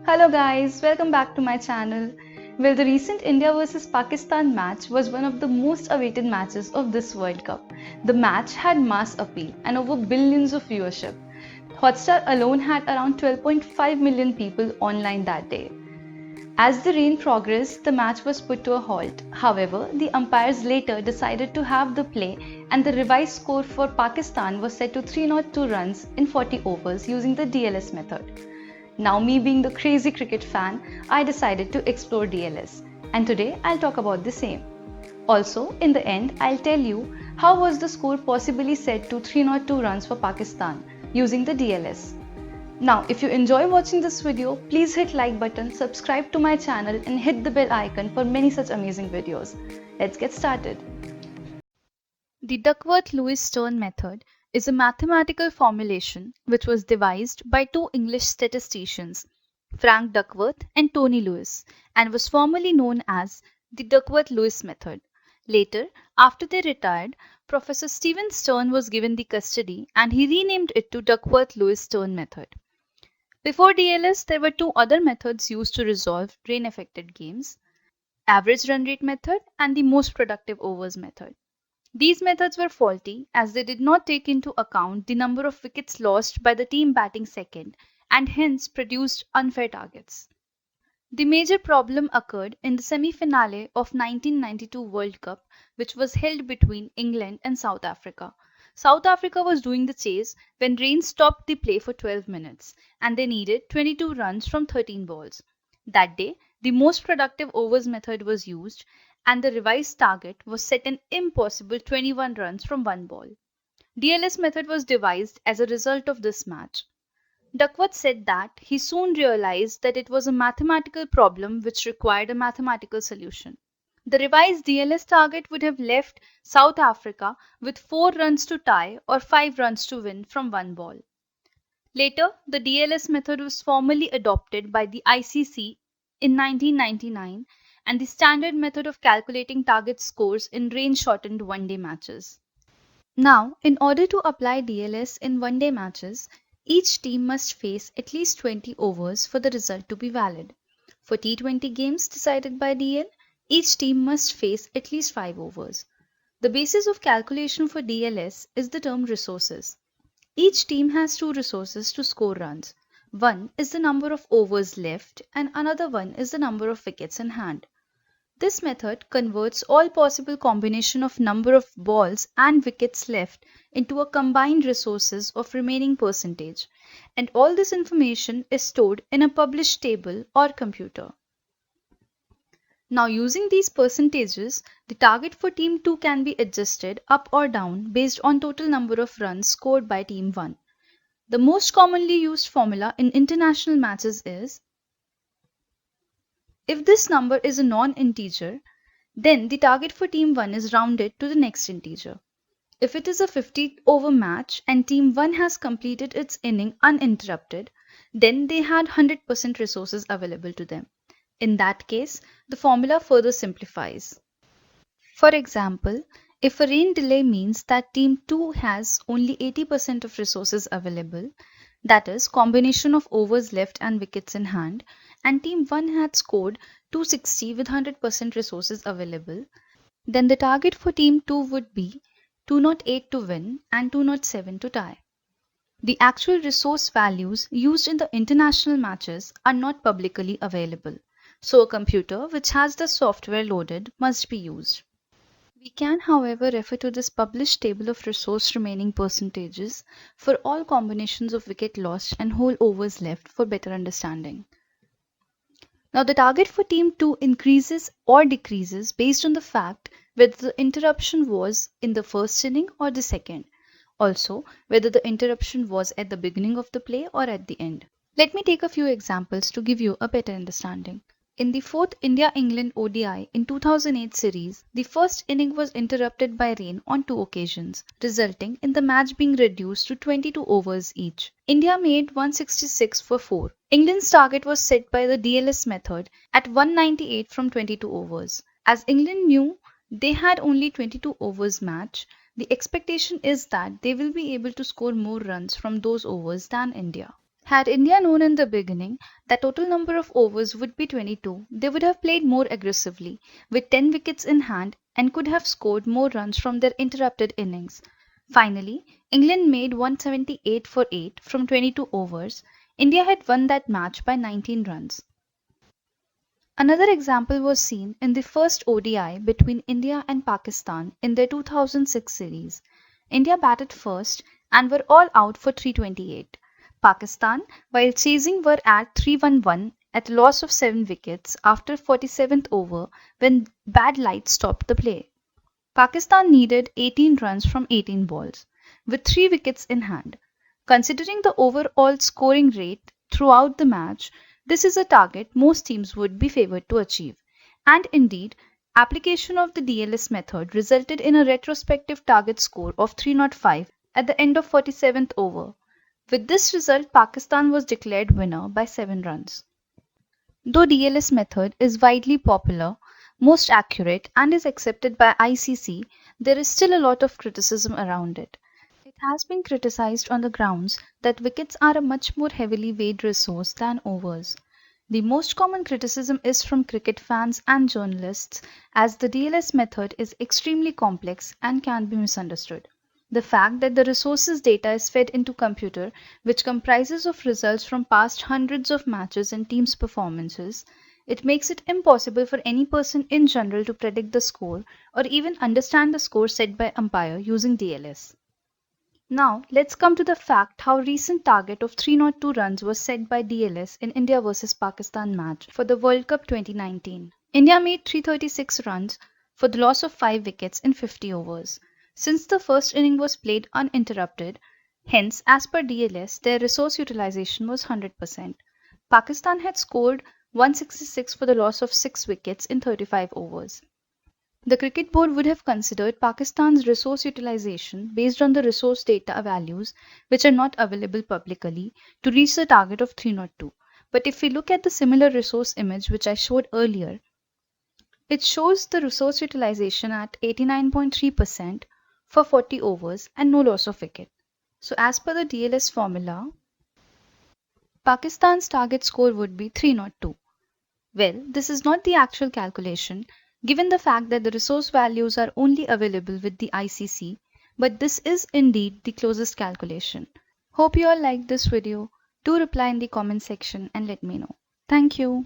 Hello guys, welcome back to my channel. Well, the recent India vs Pakistan match was one of the most awaited matches of this World Cup. The match had mass appeal and over billions of viewership. Hotstar alone had around 12.5 million people online that day. As the rain progressed, the match was put to a halt. However, the umpires later decided to have the play and the revised score for Pakistan was set to 302 runs in 40 overs using the DLS method. Now, me being the crazy cricket fan, I decided to explore DLS, and today I'll talk about the same. Also, in the end, I'll tell you how was the score possibly set to 302 runs for Pakistan using the DLS. Now, if you enjoy watching this video, please hit like button, subscribe to my channel and hit the bell icon for many such amazing videos. Let's get started. The Duckworth Lewis Stern method is a mathematical formulation which was devised by two English statisticians, Frank Duckworth and Tony Lewis, and was formerly known as the Duckworth Lewis method. Later, after they retired, Professor Stephen Stern was given the custody and he renamed it to Duckworth Lewis Stern method. Before DLS, there were two other methods used to resolve rain-affected games: average run rate method and the most productive overs method. These methods were faulty as they did not take into account the number of wickets lost by the team batting second and hence produced unfair targets. The major problem occurred in the semi-finale of 1992 World Cup, which was held between England and South Africa. South Africa was doing the chase when rain stopped the play for 12 minutes and they needed 22 runs from 13 balls. That day, the most productive overs method was used and the revised target was set an impossible 21 runs from one ball. DLS method was devised as a result of this match. Duckworth said that he soon realized that it was a mathematical problem which required a mathematical solution. The revised DLS target would have left South Africa with 4 runs to tie or 5 runs to win from one ball. Later, the DLS method was formally adopted by the ICC in 1999 and the standard method of calculating target scores in rain-shortened one-day matches. Now, in order to apply DLS in one-day matches, each team must face at least 20 overs for the result to be valid. For T20 games decided by DL, each team must face at least 5 overs. The basis of calculation for DLS is the term resources. Each team has 2 resources to score runs. One is the number of overs left and another one is the number of wickets in hand. This method converts all possible combination of number of balls and wickets left into a combined resources of remaining percentage, and all this information is stored in a published table or computer. Now, using these percentages, the target for team 2 can be adjusted up or down based on total number of runs scored by team 1. The most commonly used formula in international matches is: if this number is a non-integer, then the target for team 1 is rounded to the next integer. If it is a 50-over match and team 1 has completed its inning uninterrupted, then they had 100% resources available to them. In that case, the formula further simplifies. For example, if a rain delay means that team 2 has only 80% of resources available, that is, combination of overs left and wickets in hand, and team 1 had scored 260 with 100% resources available, then the target for team 2 would be 208 to win and 207 to tie. The actual resource values used in the international matches are not publicly available, so a computer which has the software loaded must be used. We can, however, refer to this published table of resource remaining percentages for all combinations of wicket lost and whole overs left for better understanding. Now, the target for team 2 increases or decreases based on the fact whether the interruption was in the first inning or the second. Also, whether the interruption was at the beginning of the play or at the end. Let me take a few examples to give you a better understanding. In the 4th India-England ODI in 2008 series, the first inning was interrupted by rain on 2 occasions, resulting in the match being reduced to 22 overs each. India made 166 for 4. England's target was set by the DLS method at 198 from 22 overs. As England knew they had only 22 overs match, the expectation is that they will be able to score more runs from those overs than India. Had India known in the beginning that total number of overs would be 22, they would have played more aggressively, with 10 wickets in hand, and could have scored more runs from their interrupted innings. Finally, England made 178 for 8 from 22 overs. India had won that match by 19 runs. Another example was seen in the first ODI between India and Pakistan in their 2006 series. India batted first and were all out for 328. Pakistan, while chasing, were at 311 at a loss of 7 wickets after 47th over when bad light stopped the play. Pakistan needed 18 runs from 18 balls, with 3 wickets in hand. Considering the overall scoring rate throughout the match, this is a target most teams would be favored to achieve. And indeed, application of the DLS method resulted in a retrospective target score of 305 at the end of 47th over. With this result, Pakistan was declared winner by 7 runs. Though DLS method is widely popular, most accurate and is accepted by ICC, there is still a lot of criticism around it. It has been criticized on the grounds that wickets are a much more heavily weighed resource than overs. The most common criticism is from cricket fans and journalists, as the DLS method is extremely complex and can be misunderstood. The fact that the resources data is fed into computer, which comprises of results from past hundreds of matches and teams' performances, it makes it impossible for any person in general to predict the score or even understand the score set by umpire using DLS. Now, let's come to the fact how recent target of 302 runs was set by DLS in India vs Pakistan match for the World Cup 2019. India made 336 runs for the loss of 5 wickets in 50 overs. Since the first inning was played uninterrupted, hence as per DLS their resource utilization was 100%. Pakistan had scored 166 for the loss of 6 wickets in 35 overs. The cricket board would have considered Pakistan's resource utilization based on the resource data values, which are not available publicly, to reach the target of 302. But if we look at the similar resource image which I showed earlier, it shows the resource utilization at 89.3% for 40 overs and no loss of wicket. So as per the DLS formula, Pakistan's target score would be 302. Well, this is not the actual calculation, given the fact that the resource values are only available with the ICC, but this is indeed the closest calculation. Hope you all liked this video. Do reply in the comment section and let me know. Thank you.